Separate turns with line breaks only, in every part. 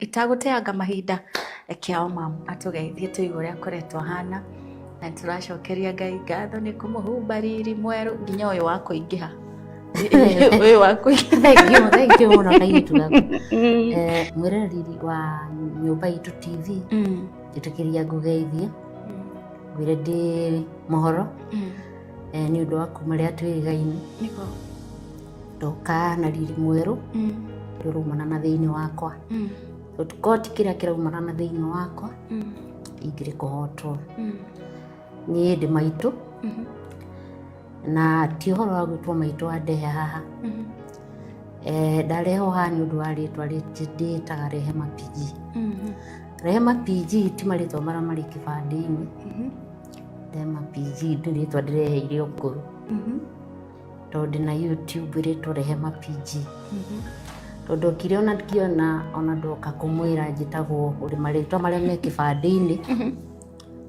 itaguteanga mahinda rekeo mamu atugeithie tuigue uria koretwo hana na turacokeria Ngai ngatho ni kumuhumba riri mweru nginya uyu wa kuingiha uyu wa kuingiha
thank you muno kaitu gaku mwireriri wa nyumba itu TV itukiria ngugeithie gwire ndi mohoro ni undu wa kumaria twigaini
niko
ndoka na riri mweru rurumana na thiini wakwa tukoti kiria kiraumana na thiini wakwa ingire kuhotwo ni ndi maitu na ti horo wa gwitwo maitu andehe haha ndareho haha ni undu wa ritwa nditaga Rehema PG Rehema PG ti maritwa maria mari kibandi-ini Rehema PG ndi ritwa ndireheire ukuru tondu na YouTube ritwa Rehema PG tondu kiriona kiona ona ndoka kumwira njitagwo uri maritwa maria me kibandi-ini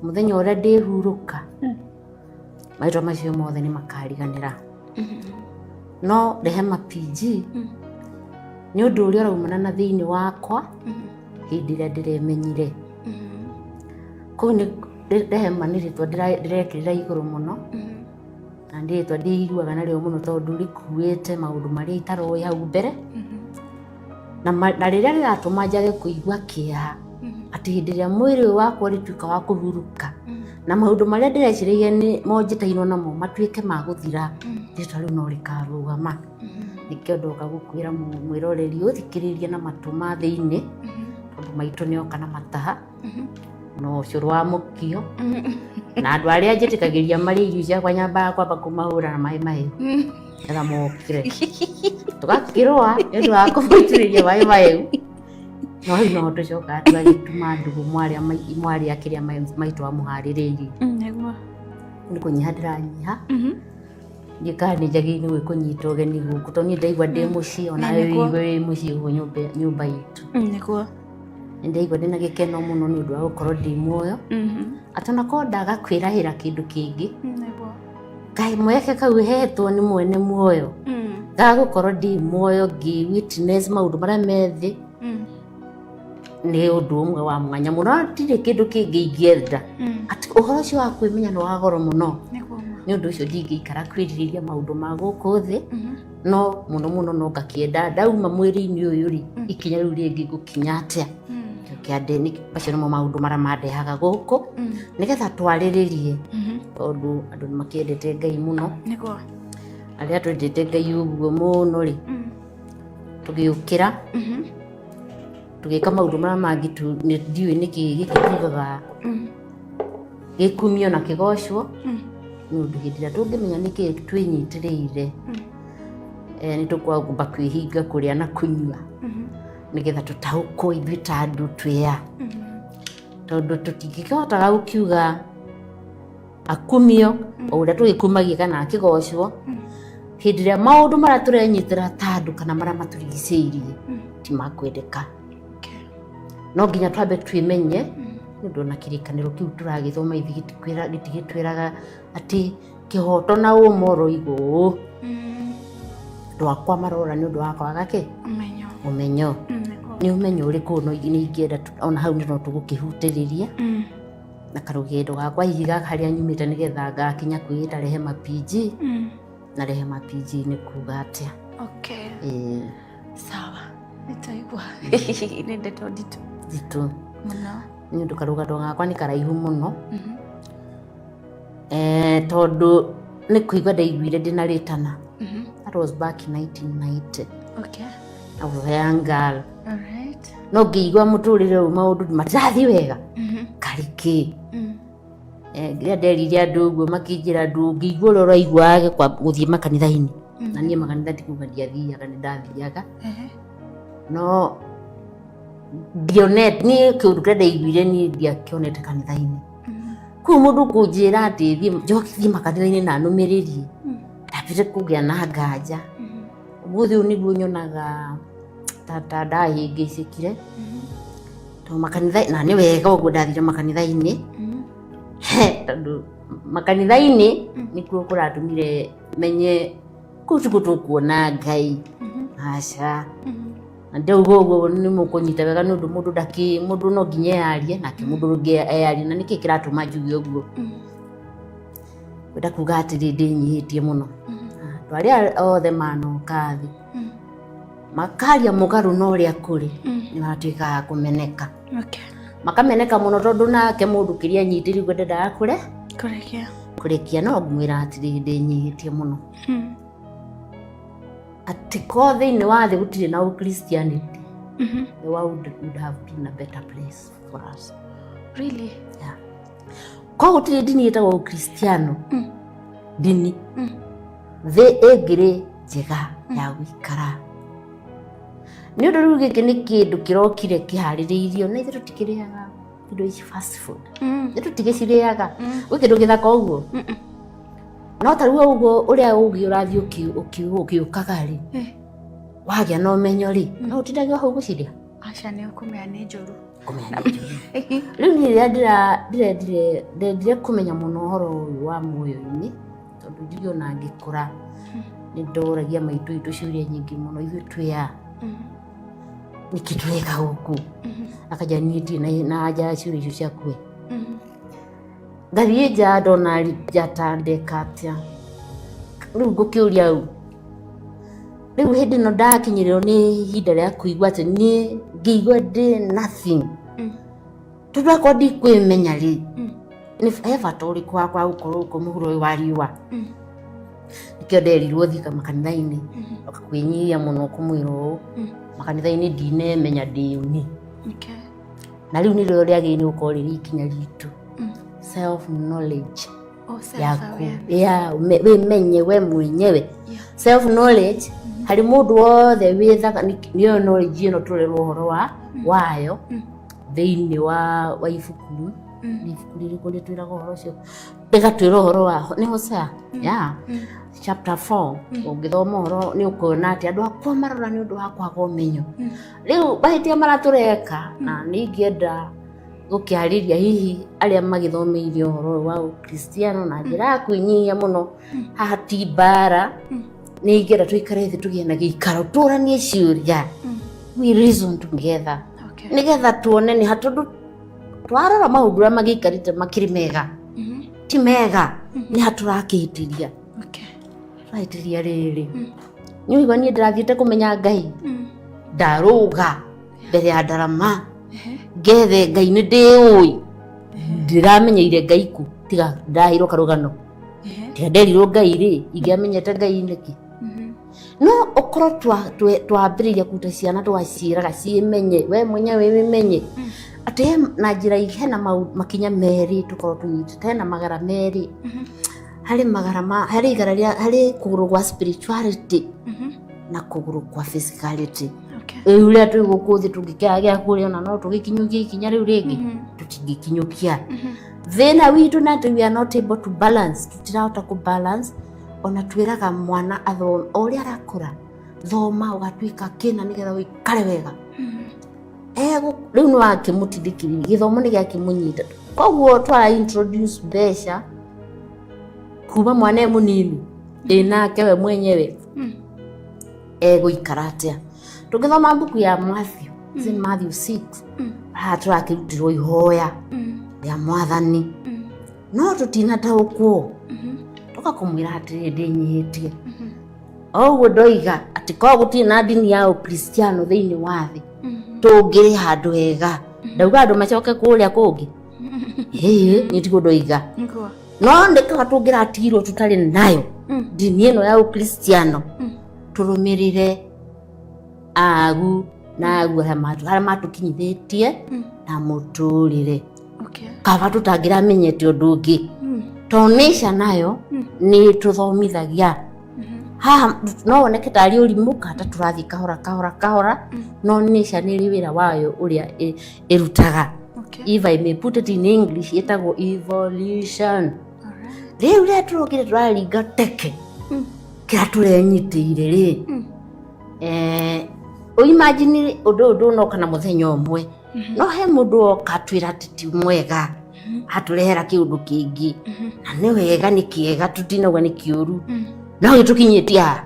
muthenya uria ndihuruka maitwa macio mothe ni makariganira no Rehema PG ni undu uria uraumana na thiini wakwa hindi iria ndiremenyire kuu ni Rehema ni ritwa ndirekirira iguru muno na ndiritwa ndiiguaga nario muno tondu rikuite maundu maria itaroi hau mbere na riria riratuma njage kuigua kiaha ati hindi iria mwiri wakwa rituika wa kuhuruka na maundu maria ndireciririe ni monjitainwo namo matuike ma guthira ritwa riu no rikarugama nikio ndoka gukwira mwiroreri uthikiririe na matu ma thiini tondu maitu nioka na mataha no curu wa mukio na andu aria njitikagiria mari irio ciakwa nyambaga kwamba kumahura na mai mahiu etha mokire tugakirwa ndu wa kumaitiriria mai mahiu no hiu no tucoka twagituma ndugu mwaria kiria maitu amuhaririirie
niguo
ni kunyiha ndiranyiha ndikani njagi-ini gwikunyita ugeni guku tondu ni ndaigua ndi mucii ona wi mucii uguo nyumba itu
niguo
ndaigua ndina gikeno muno ni undu wa gukorwo ndi muoyo atona ko ndaga kwirahira kindu kingi
niguo
Ngai mweke kau hetwo ni mwene muoyo ngagukorwo ndi muoyo ngi witness maundu maria methi ni undu umwe wa mwanya muno tiri kindu kingi ingienda ati uhoro ucio wa kwimenya ni wa goro muno ni undu ucio ndingiikara kwiririria maundu ma guku thi no muno no ngakienda ndauma mwiri-ini uyu ri ikinya riu ringi gukinya atia kiandeni bacio nimo maundu maria mandehaga guku nigetha twariririe tondu andu ni makiendete Ngai muno
niguo
aria twendete Ngai uguo muno ri tugiukira tugika maundu maria mangi ndiui niki gikitugaga gikumio na kigocwo ni undu hindi iria tungimenya niki twinyitiriire ni tukwamba kwihinga kuria na kunyua nigetha tutaukwo ithui ta andu twia tondu tutingĩhotaga gukiuga akumio uria tugikumagia kana akigocwo hindi iria maundu maria turenyitira ta andu kana maria maturigicĩirie ti makwendeka no nginya twambe twimenye ndu na kirikaniro kiu turagithoma gitigitwiraga ati kihoto na umoro igu ndwakwa marora ni undu wa kwaga ki umenyo ni umenyo uriku no ingienda ona hau no tugukihutiriria na karugendo gakwa higa haria nyumite nigetha ngakinya kwita Rehema PG na Rehema PG ni kuga atia
sawa nitaigua ni ndeto nditu
muno ni undu karugendo gakwa ni karaihu muno tondu ni kuigua ndaiguire ndinaritana that was back in 1990 I was a young girl.
Alright.
No ngiigua muturire u maundu matirathi wega. Kariki. Ngiria nderiria andu uguo makinjira andu ngiigua uria uraiguage kwa guthie makanitha-ini. Na nie makanitha ndikuga ndiathiaga ni ndathiaga. No ndionete ni kiundu kiria ndaiguire ni ndiakionete kanitha-ini. Kuu mundu kunjira ati thie makanitha-ini na numiririe. Ndambire kugia na nganja. Umuthi niguo nyonaga tata ndahingicikire to makanitha na ni wega uguo ndathire makanitha-ini tondu makanitha-ini nikuo kuratumire menye kuu tukuona Ngai aca ndaugo ni mukunyita wega nundu mundu no nginya yarie nake mundu ngi yarie na niki kiratuma njugi uguo wenda kuga atiri ndinyihitie muno twaria othe manokathi makaria mugaru no uria kuri ni matuika kumeneka makameneka muno tondu nake mundu kiria nyitiri gwenda kurekia no ngwira atiri ndinyihitie muno ati ko thiini wa thi gutire na Christianity the world would have been a better place for us.
Really?
Yeah. Ko gutire dini yetagwo Kristiano dini the egre njega ya gwikara ni undu riu giki ni kindu kirokire kihaririirio na ithu tikiriaga indo ici fast food ithu tigiciriaga gwi kindu githaka uguo no ta riu uguo uria ugi urathi ukiukaga ri wagia no menyo ri no utindage ho guciria
acha ni ukumea ni njuru
riu ni ndire kumenya muno horo uyu wa muoyo-ini tondu ndiona ngikura ni ndoragia maitu itu ciuria nyingi muno ithu twiya nikitweka guku akaja niti na aja ciuria icio ciakue ngathie nja ndona njatandeka atia riu ngukiuria u riu hindi no ndakinyirirwo ni ihinda ria kuigua ati ni ngigua ndi nothing tondu akwa ndikwimenya ri ni bata uriku wakwa gukorwo uko muhuro uyu wa riua nikio nderirwo thika makanitha-ini okakwinyiria muno kumwira uu makanitha-ini ndinemenya ndi uni na riu nirio riagirire gukorwo riri ikinya ritu self knowledge yaku wimenye we mwenyewe self knowledge hari mundu wothe withaga niyo knowledge ino turerwo uhoro wayo thiini wa ibukuru ibuku ririku ritwiraga uhoro ucio rigatwira uhoro waho ni Hosea chapter 4 ungithoma uhoro ni ukuona ati andu akwa marora ni undu wa kwaga umenyo riu bahitia maratureka na ningienda gukiariria hihi aria magithomeirio uhoro wa Kristiano na njira ya kwinyia muno haha ti bara ningienda tuikare thi tugie na giikaro turanie ciuria we reason together nigetha tuone ni hatundu twarora maundu aria magiikarite makiri mega ti mega ni haturakitiria raitiria riri ni uigwa ni ndirathiite kumenya Ngai ndaruga mbere ya ndarama gethe Ngai ni ndiui ndiramenyeire Ngai ku tiga ndahirwo karugano tiga nderirwo Ngai ri ingiamenyete Ngai niki no okoro twambiriria kuta ciana twaciraga cimenye we mwenyewe wimenye ati na njira ihena makinya meri tukorwo tunyitite na magara meri hari magara hari igararia hari kuguru kwa spirituality na kuguru kwa physicality uria twigukuthi tungikaya kuria na no tugikinyukia ikinya riu ringi tutingikinyukia thina witu na we are not able to balance tutirahota ku balance ona twiraga mwana athome uria arakura thoma ugatwika kina nigetha wikare wega riu ni wakimutindikiri githomo ni giakimunyita koguo twara introduce besha kuma mwana munini nake we mwenyewe guikara atia tugithoma mbuku ya Matthew Matthew 6 turakirutirwo ihoya ya mwathani no tutinataukwo tukakumwira atiri ndinyihitie oguo ndoiga ati ko gutina dini ya Ukristiano thiini wa thi tungiri handu hega ndauga andu macoke kuria kungi ni tiguo ndoiga no ndikaga tungiratigirwo tutari nayo dini ino ya Ukristiano turumirire agu na agu haria matukinyithitie na muturire kaba tutangiramenyete undu ungi tonisha nayo ni tuthomithagia ha no woneke tari urimu kata turathi kahora no nisha ni wira wayo uria irutaga if I may put it in English yetagwo evolution riu ria turokire turaringa teke kira turenyitire ri imagine undu no kana muthenya umwe no he mundu oka twira titi mwega haturehera kiundu kingi na ni wega ni kiega tutinagwa ni kiuru no gitukinyitia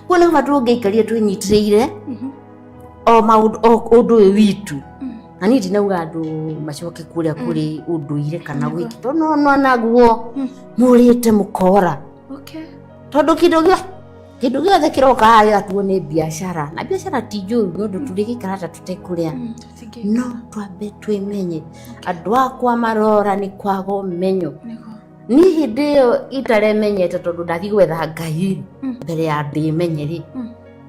kuona batu ngeikaria twinyitiriire undu witu na ni ndinauga andu macoke kuria kuri unduire kana gwiki to no naguo murite mukora tondu kindu giothe kiroka haya tuone biashara na biashara ti njuru nondu turigikara tutekuria no twambe twimenye andu akwa marora ni kwaga umenyo ni hindi iyo itaremenyete tondu ndathi gwetha Ngai mbere ya ndimenyeri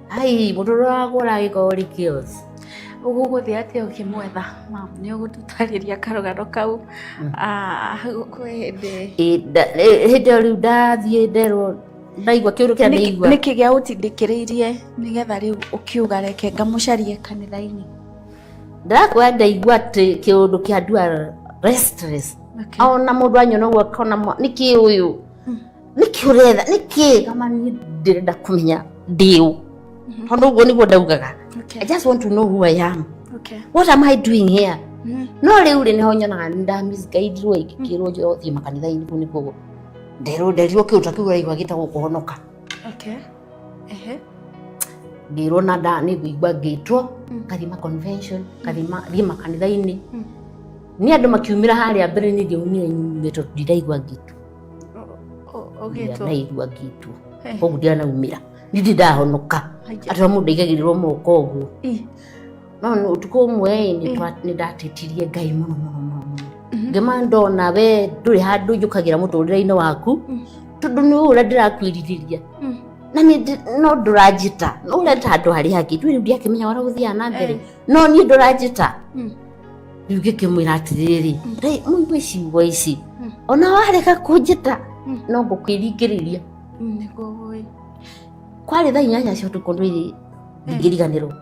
ai mundu wagora igori kios
uguguthi atia ukimwetha mam ni ugututariria karugano kau kwe
hindi riu ndathie nderwo ndaigua kiuru kia ndaigua
niki gia utindikiriirie nigetha riu ukiuga reke ngamucarie kanitha-ini
ndakwa ndaigua ati kiundu kia ndua restless ona mundu anyona uguo akona niki uyu niki uretha niki kama ni ndirenda kumenya ndiu tondu uguo niguo ndaugaga I just want to know who I am. What am I doing here? No riu ri niho nyonaga ndamisguidirwo igikirwo njo thie makanitha-ini kuu nikuo nderio kiuta kiu raigua gitagwo kuhonoka ndirwo na niguigua ngitwo kathima convention kathima makanitha-ini ni andu makiumira haria mbere ni ndiumire nyumite ndiraigua ngitwo ndaigua ngitwo koguo ndianaumira ndi ndahonoka atwa mundu igagirirwo moko uguo no utuko umwe ni ndatetirie Ngai muno ngema ndona we nduri handu njukagira muturire-ini waku tondu ni ura ndirakwiririria na ni no ndurajita no ureta handu hari haki twi ndiakimenya wara guthia na mbere no ni ndurajita riu ngikimwira atiriri mundu ciugo ici ona wareka kunjita no ngukwiringiriria kwari thaa 8 cia utuku ndwiri ngiriganirwo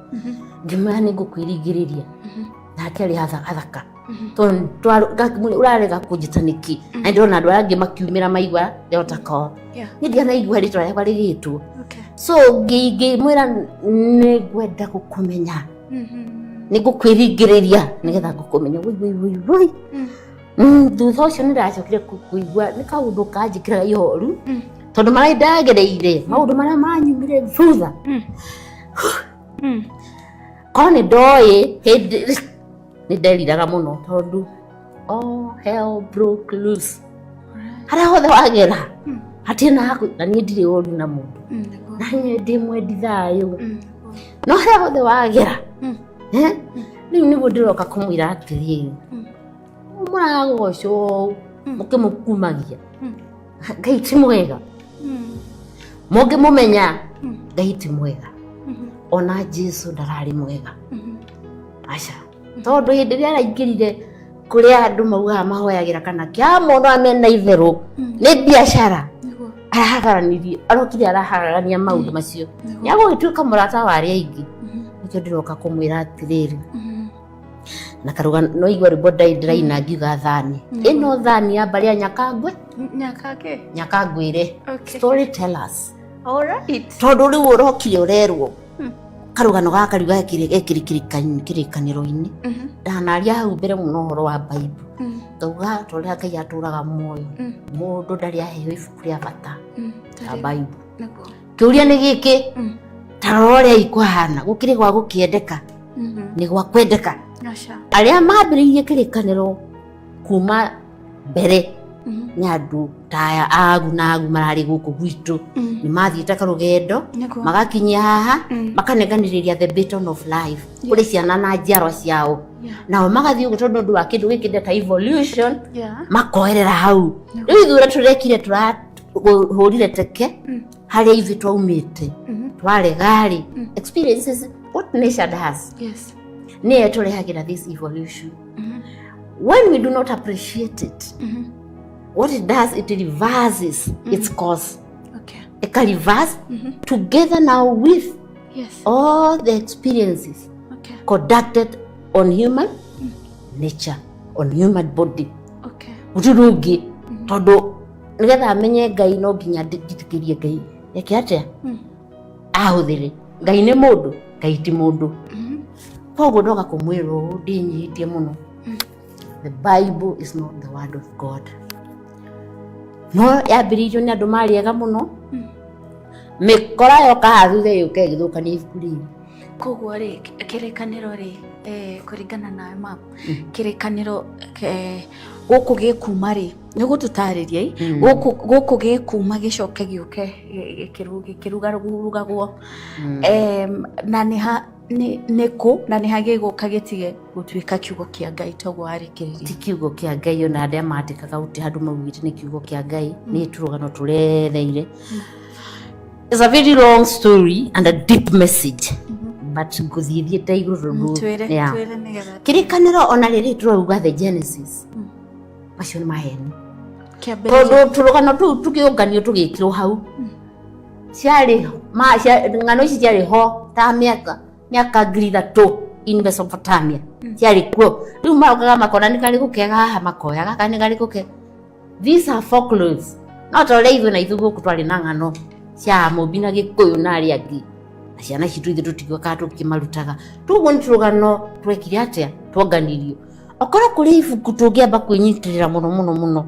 ngimwira ni ngukwiringiriria nake ari hathaka tondu urarega kunjita niki na ndona andu arangi makiumira maigua ndotako ni ndianaigua ritwa riakwa rigitwo so ngimwira ni ngwenda gukumenya ni ngukwiringiriria nigetha ngukumenya woi thutha ucio ni ndacokire kuigua ni kaundu kanjikiraga ihoru tondu marai ndagereire maundu maria manyumire thutha kone ndoi hindi ni nderiraga muno tondu hell broke loose haria hothe wagera hatina haku na ni ndiri oru na mundu na ni ndimwendi thayu no haria hothe wagera riu niguo ndiroka kumwira atiriri muragocwo mukimukumagia Ngai ti mwega mungimumenya Ngai ti mwega ona Jesu ndarari mwega aca tondu hindi ria araingirire kuria andu maugaga mahoyagira kana kia mundu amena itheru ni biashara arahagaranirie arokire arahagarania maundu macio niagugituika murata wa aria aingi nikio ndiroka kumwira atiriri na karuga no igwa ribo ndiraina ngiuga thani ino thani ya baria nyakangwire storytellers
alright
tondu riu urokire urerwo karugano gaka riu kirikaniro-ini ndanaria hau mbere muno horo wa Bible ngauga toria Ngai aturaga muoyo mundu ndari aheo ibuku ria bata ta Bible kiuria ni giki taroria ikwahana gukiri gwa gukiendeka ni gwa kwendeka aria mambiriirie kirikaniro kuma mbere ni andu taya agu marari guku gwitu ni mathiite karugendo magakinyia haha makaneganiriria the baton of life kuri ciana na njiarwa ciao nao magathii uguo tondu wa kindu gikinde ta evolution makoerera hau riu ithura turekire turahurire teke haria ithui twaumite twaregari experiences what nation has ni turehagira this evolution when we do not appreciate it what it does, it reverses its course. It can reverse together now with all the experiences conducted on human nature, on human body. Uturugi, todo nigetha amenye Ngai no nginya nditikirie Ngai yake atia ahuthire Ngai ni mundu Ngai ti mundu koguo ndoga kumwirwo ndinyihitie muno the Bible is not the word of God. No yambiriirio ni andu mariega muno mikora yoka thutha yuke githukania ibuku riri
koguo ri kirikaniro ri kuringana na mam kirikaniro guku gikuma ri nigu tutaririe guku gikuma gicoke giuke kirugagwo na ni hagiguka gitige gutuika kiugo kia Ngai toguo arikiririe ti
kiugo kia Ngai ona ndia mandikaga uti handu maugite ni kiugo kia Ngai ni turugano turetheire. It's a very long story and a deep message. But nguthiithiite iguru kirikaniro ona riri turuga the Genesis macio ni maheni tondu turugano tu tukiunganio tugikirwo hau ciari ngano ici ciari ho ta miaka 3,000 in Mesopotamia ciari kuo riu marokaga makona ni kari gukega haha makoya gaka ni kari guke. These are folklores not all even na ithugu kutwari na ngano cia mubina gikuyu na ari angi na ciana citu ithu tutigwa ka tukimarutaga tuguo ni turugano twekire atia tuonganirio okoro kuri ibuku tungiamba kwinyitirira muno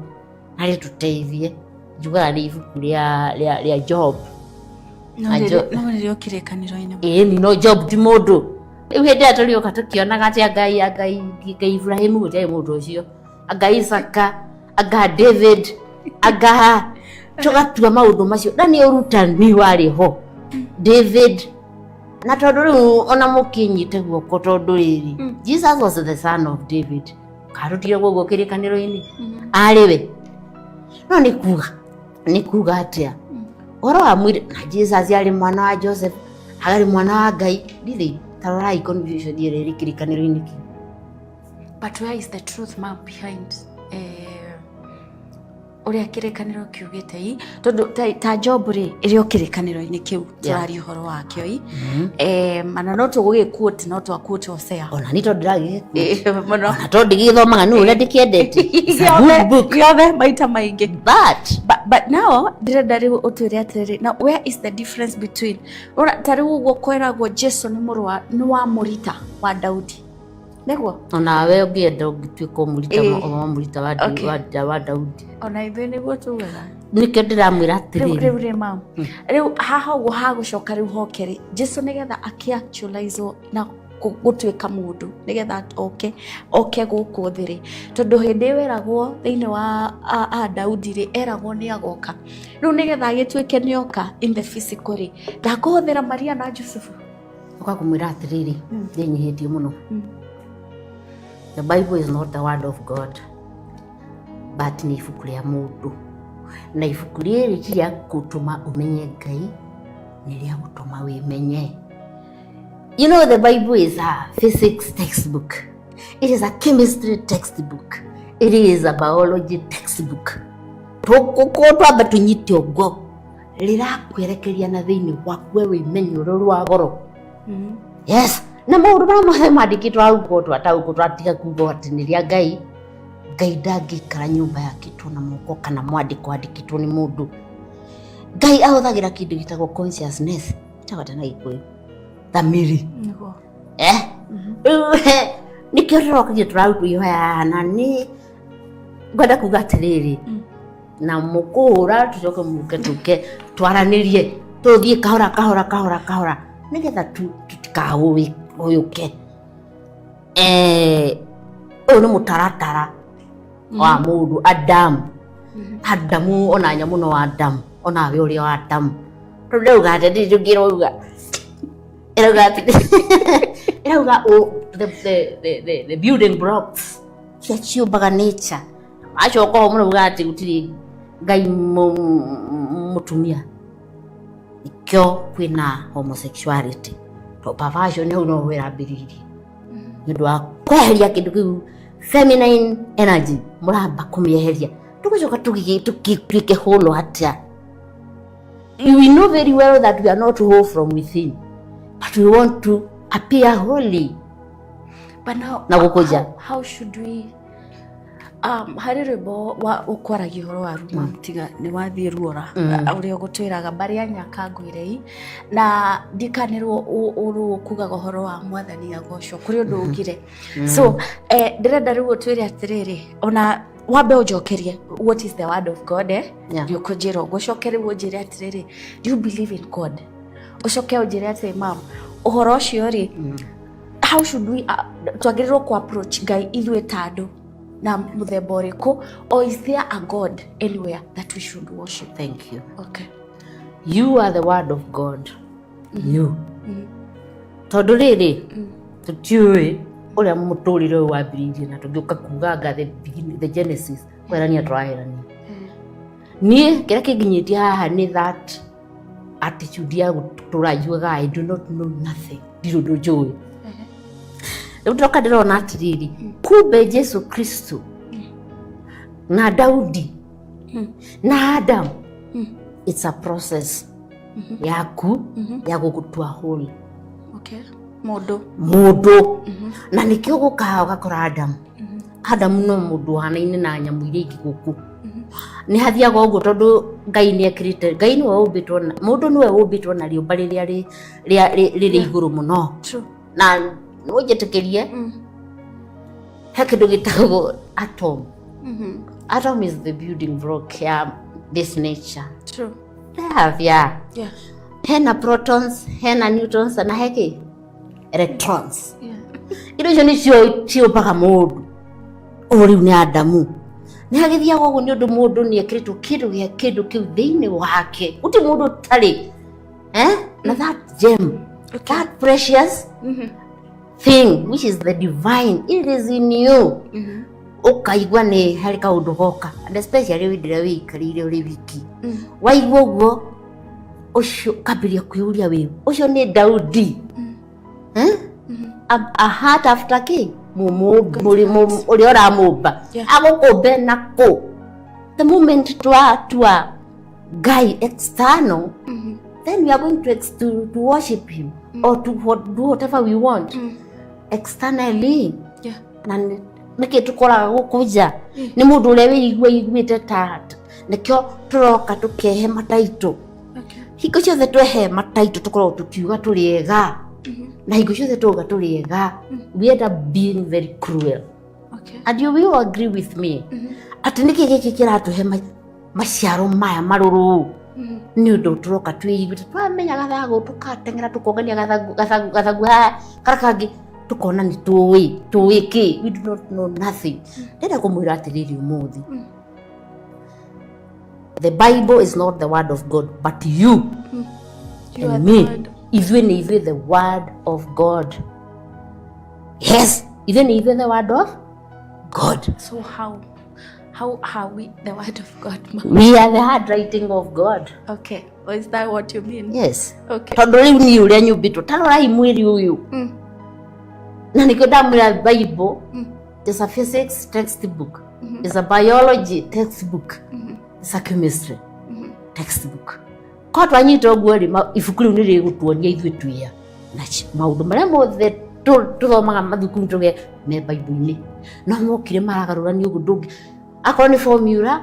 ari tuteithie njugaga ni ibuku ria Job
no rio kirikaniro-ini
ni no Job ti mundu riu hindi aturioka tukionaga atia Ngai Ibrahim gutari mundu ucio anga Isaka anga David anga tugatua maundu macio na ni urutani wari ho David na tondu riu ona mukinyite guoko tondu riri Jesus was the son of David karutire guo kirikaniro-ini ariwe no ni kuga atia oro amwire na Jesus yari mwana wa Joseph agari mwana wa Ngai ndiri tarai confusion iri kirikaniro-ini ki.
But where is the truth map behind uria kirikaniro kiugite i tondu ta Job ri irio kirikaniro-ini kiu turari horo wa kio i mana no tugugikuote no twa quote Hosea
ona ni tondu ndagi ona tondu githomaga ni uria ndikiendete
yothe maita maingi but now ndĩrenda rĩu ũtwĩre atĩrĩrĩ now where is the difference between ta rĩu ũguo kweragwo Jesu nĩ wa mũrita wa Daudi niguo
ona we ũngĩenda ũngĩtuĩka mũrita wa Daudi
ona ithuĩ nĩguo tugaga
nĩkĩo ndĩramwĩra atĩrĩrĩ
rĩu mam rĩu haha ũguo hagũcoka rĩu hokerĩ Jesu nĩgetha aki-actualize na gutuika mundu nigetha oke guku thiri tondu hindi weragwo thiini wa Daudi ri eragwo ni agoka riu nigetha agituike ni oka in the physical ri ndakuhuthira Maria na Joseph
ukakumwira atiriri ndinyihitie muno. The Bible is not the word of God but ni ibuku ria mundu na ibuku riri ria gutuma umenye Ngai ni ria gutuma wimenye. You know, the Bible is a physics textbook. It is a chemistry textbook. It is a biology textbook. Twamba tunyite ugo rirakwerekeria na thiini waku we menyo rwa goro. Yes, na maundu maria mandikitwo hau ko twataũkwo twatiga kuuga ati ni ria Ngai ndangikara nyumba yakitwo na moko kana mwandiko andikitwo ni mundu. Ngai ahuthagira kindu gitagwo consciousness tawata na Gikuyu thamiri nikio turokagia turautu ihoya na ni ngwenda kuga atiriri na mukuhura tucoke muke twaranirie tuthie kahora nigetha tutikawe uyuke uyu ni mutaratara wa mundu Adamu ona nyamu no Adamu ona we uri wa Adamu turuga ati ndingirauga the building blocks ciumbaga nature acoka ho muno ati gutiri Ngai mutumia ikio kwina homosexuality to perversion hau no wirambiririe ndu wa kweheria kindu kiu feminine energy muramba kumieheria tugucoka tukituike holo atia. We know very well that we are not whole from within, but we want to appear holy.
But now, how should we hari rwimbo wa ukwaragia horo wa ruma mtiga ni wathie ruora uri gutwiraga bari anyaka ngwirei na ndikanirwo uru kugaga horo wa mwathani agocwo kuri undu ugire so ndirenda riu utwire atiriri ona wambe ujokerie what is the word of God yukujira ugocokerie unjire atiriri do you believe in God ucoke unjire atiri mam uhoro ucio ri how should we twagĩrĩirwo ku approach Ngai ithuĩ ta andũ na muthemba ũrĩkũ, or is there a God anywhere that we should worship?
Thank you.
Okay.
You are the word of God. You. Tondũ rĩrĩ tũtiũĩ ũrĩa mũtũrĩre ũyũ wambĩrĩirie na tũngĩũka kugaga the Genesis kwerania tũraherania. Niĩ kĩrĩa kĩnginyĩtie haha nĩ that attitude ya tũraiguaga I do not know nothing. Ndirĩ ũndũ njũĩ. Rĩu ndĩroka ndĩrona atĩrĩrĩ, kumbe Jesu Kristo na Daudi na Adam, it's a process yaku ya gũgũtua whole.
Okay. Mũndũ
na nĩkĩo gũkaga ũgakora Adam no mũndũ hanaine na nyamũ iria ingĩ gũkũ. Nĩ hathiaga ũguo tondũ Ngai nĩekĩrĩte, Ngai nĩwe ũmbĩtwo na mũndũ nĩwe ũmbĩtwo na rĩũmba rĩrĩa rĩrĩ igũrũ mũno. Na nĩũnjĩtĩkĩrie he kĩndũ gĩtagwo atom. Atom is the building block ya this nature.
True.
Yeah. Hena protons, hena neutrons, na heki electrons. Indo icio nĩcio ciũmbaga mũndũ. Rĩu nĩ Adamu. Nĩ hagĩthiaga ũguo nĩ ũndũ mũndũ nĩekĩrĩtwo kĩndũ kĩu thĩinĩ wake. Gũtirĩ mũndũ ũtarĩ. Na that gem, that precious thing which is the divine, it is in you. Ũkaigua nĩ harĩ kaũndũ goka, and especially wĩndĩrĩa wĩikarĩire ũrĩ wiki. Waigua ũguo ucio kabiria kuyuria wewe ucio nĩ Daudi. A heart after king mũrĩmo ũrĩa ũramũmba agũkũmbe nako. The moment twa Ngai external, then we are going to worship him or to do whatever we want externally. Na nĩkĩ tũkoraga gũkũ nja nĩ mũndũ ũrĩa wĩiguĩte ta nĩkĩo tũroka tũkehe mataitũ. Hingo ciothe twehe mataitũ tũkoragwo tũkiuga tũrĩ ega, na hingo ciothe tũga tũrĩ ega, we end up being very cruel. And you will agree with me atĩ nĩkĩ gĩkĩ kĩratũhe maciaro maya marũrũ nĩ ũndũ tũroka twĩiguĩte twamenya gathagũ tũkateng'era tũkongania gathagu karĩa kangĩ tukona ni tuweke, we do not know nothing. Ndenda kumwira atiriri umuthi, the Bible is not the word of God, but you and me, even the word of God. Yes, even the word of God.
So how are we the word of God?
We are the handwriting of God.
Okay, well, is that what you mean?
Yes.
Okay.
Tondu riu ni uria nyumbitwo tarorai mwiri uyu. Na niko ndamwira Bible, there's a physics textbook, there's a biology textbook, there's a chemistry textbook. Kwa twanyita oguo ri ibuku riu ni rigutuonia ithuĩ tuya na maundu maria mothe tuthomaga mathukuru tuge me Bible-inĩ no mokire maragarũrania ũguo ndũngĩ. Akorwo ni formula,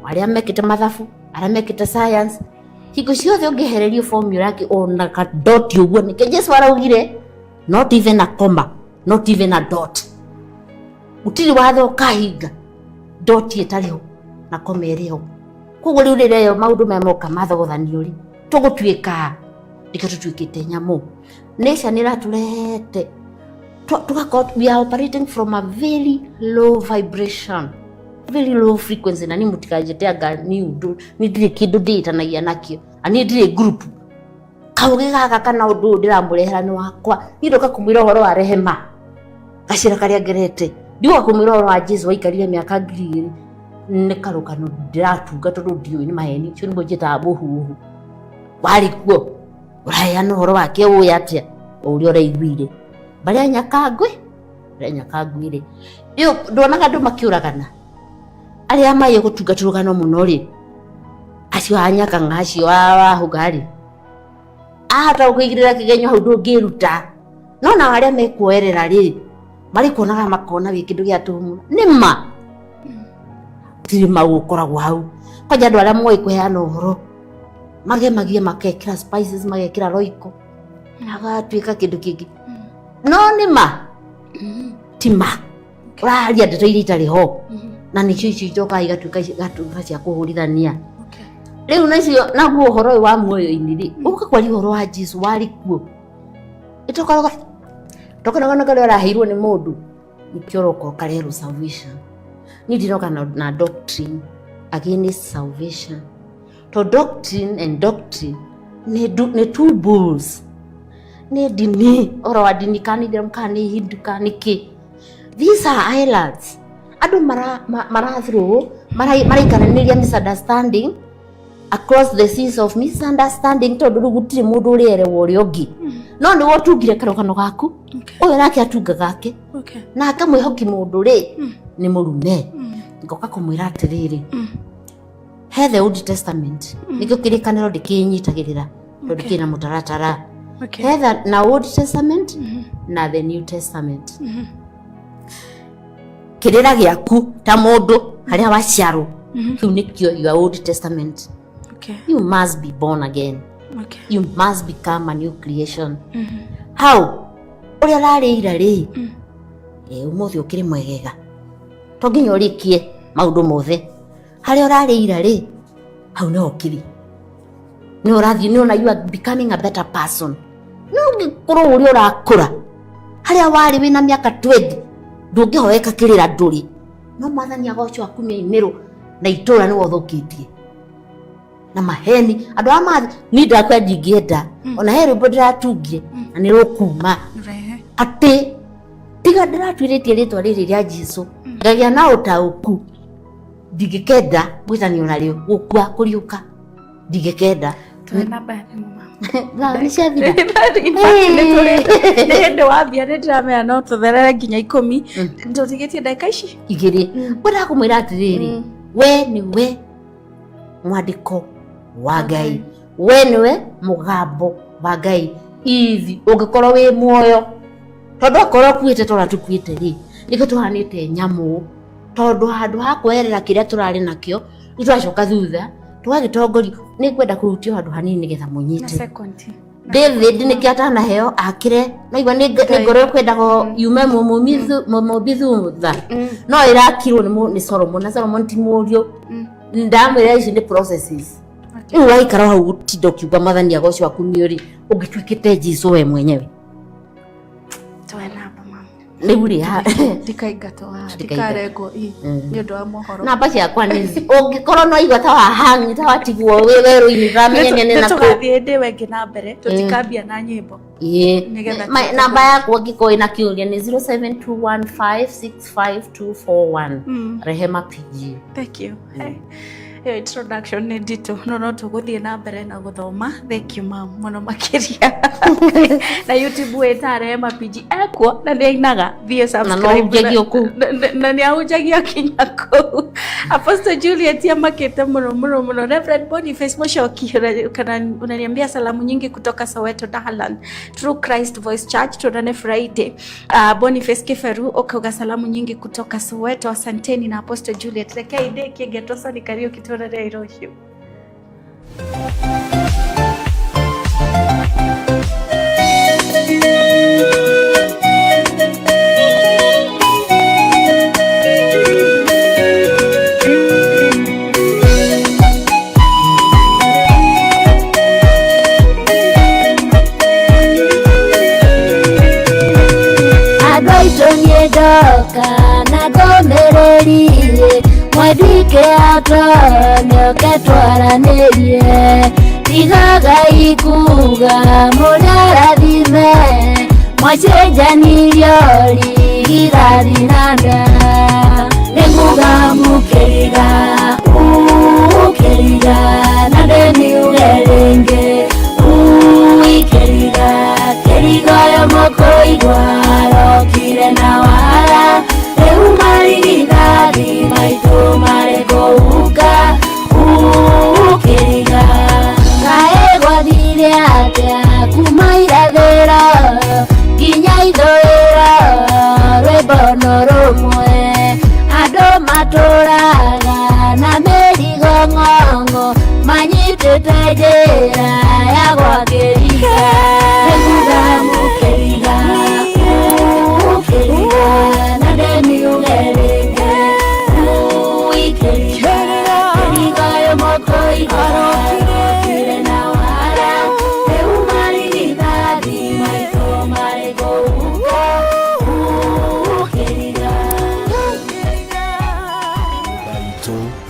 aria mekite mathabu, aria mekite science, hingo ciothe ũngĩhererio formula yake ona ka dot ũguo nĩkĩ Jesu araugire, not even a comma, not even a dot. Utiri watho kahinga dot ĩtarĩ ho na comma ĩrĩ ho. Koguo rĩu rĩrĩa maũndũ memoka mathogothanio ri tũgũtuĩka ndika tũtuĩkĩte nyamũ. Nature nĩ ratũrehete tugakorwo we are operating from a very low vibration, very low frequency. Na ni mũtikanjĩte anga ni ũndũ ni ndirĩ kĩndũ ndĩtanagia nakĩo, ani ndirĩ group kauge gaka kana ũndũ ndĩramũrehera nĩ wakwa. Ndoka kumwĩra ũhoro wa rehema gacĩra karĩa ngerete, ndiuga kumwĩra ũhoro wa Jesu waikarire mĩaka 2000 nĩ karũgano ndĩratunga tondũ ndiũĩ nĩ maheni cio nĩmo njĩtaga mũhuhu. Warĩ kuo ũraheana ũhoro wake ũyũ atĩa ũrĩa ũraiguire barĩa nyakangwĩ-rĩ rĩu ndonaga andũ makĩũragana arĩa maĩ gũtunga tũrũgano mũno rĩ acio a Nyakang'a acio a Hũga-rĩ ahota gũkũigĩrĩra kĩgenyo hau ndũngĩruta, no na arĩa mekuoerera rĩ marĩ kuonaga makona wĩ kĩndũ gĩa tũhũ nĩma tiri magũkoragwo hau. Kwanja andũ arĩa moĩ kũheana ũhoro magemagia makekĩra spices magekĩra roiko agatuĩka kĩndũ kĩngĩ no nĩma tima ũraria ndeto iria itarĩ ho na nĩcio icio icokaga igatuĩka cia kũhũrithania. Rĩu nacio naguo ũhoro ũyũ wa muoyo-inĩ rĩ ũka kwaria ũhoro wa Jesu warĩ kuo itokoroga tokana kale araheirwo ni mundu nikioroko karero salvation ni ndiroka na doctrine against salvation to doctrine and doctrine ne two bulls ne dini ora wa dini kanithira mkani hindu kaniki. These are islands adu mara through mara ikananiria misunderstanding across the seas of misunderstanding tondu gutire mundu uriere wori ongi no ni wotungire karokano gaku uyu nake atunga gake na akamwihoki mundu ri ni murume ngoka kumwira atiriri he the Old Testament nikio kirikaniro ndikinyitagirira tondu kina mutaratara he na Old Testament na the New Testament kirira giaku ta mundu haria waciarwo kiu nikio your Old Testament. You must be born again. You must become a new creation. How? Uri ararira ri umuthi ukiri mwegega to nginya urikie maundu mothe haria urarira ri hau no ukiri ni urathi ni ona you are becoming a better person no ngikuru uri urakura haria wari wina miaka 20 ndungihoeka kirira nduri no mwathani agocwo akumia imiro na itura ni wothukitie na maheni andu ama ni ndakwa ndingienda ona heri bodra tungie na ni rukuma ati tiga ndiratwiritie ritwa riri ria Jesu ngagia na utauku ndigikenda gwitani onario gukua kuriuka ndigikenda
twena bani mama
na ni ciathira
ni ndo wambia ndramea no tutherere nginya 10 ndutigitie ndaka ici
igiri bora kumwira atiriri we ni we mwandiko wa Ngai we niwe mugambo wa Ngai ithi ungikorwo wi muoyo tondu akorwo kuite tora tukuite ri niko tuhanite nyamu tondu handu ha kwerera kiria turari nakio nitwacoka thutha twagitongorio ni kwenda kurutio handu hanini getha munyite David nikiatana heo akire naigwa ni ngoro kwenda go yume mumubithu tha no irakirwo ni Solomon na Solomon timurio ndamwira ici ni processes ni waikara hau gutindo kiuga mathani agocwo akuniori ungitwikite Jesu we mwenyewe
twena mama
ni uri ha
dikaingato dikarego ni ndo amohoro
na bachi yakwa nizi ungikorwo no igwa ta wa hangi ta watigwo we weru-ini ramenye nena ko
tugathiende wengi na mbere tutikambia na nyimbo
namba yakwa ngiko ina kiuria ni 0721565241 Rehema PG.
Thank you. Hey, introduction ni dito no tuguthie na mbere na guthoma. Thank you mom muno makiria na YouTube weta Rehema PG ekwo na ndeinaga thie subscribe na ni aujagia kinyako Apostle Juliet ya makete muno Reverend Boniface Mushoki kana unaniambia salamu nyingi kutoka Soweto Dahalan True Christ Voice Church tunane Friday. Boniface Kiferu okauga salamu nyingi kutoka Soweto, asanteni na Apostle Juliet reke ide kigetosa nikario kitora rairoshio.
Doka na gomererie mwadike ata nyoke twaranirie tigaga ikuga murarathime mwacenjanirio rirarinanda niguga ukeriga na ndeniugerenge keriga yo mokoigwa rokire na wara eumarigithari maitu marekouka ukeriga kaegwathire atia kuma irathira nginya ithũĩro rwĩmbo rumwe andũ matũraga na mĩrigo ng'ong'o manyitĩte njĩra ya gwa Keriga nĩguga mũkeriga
witũ.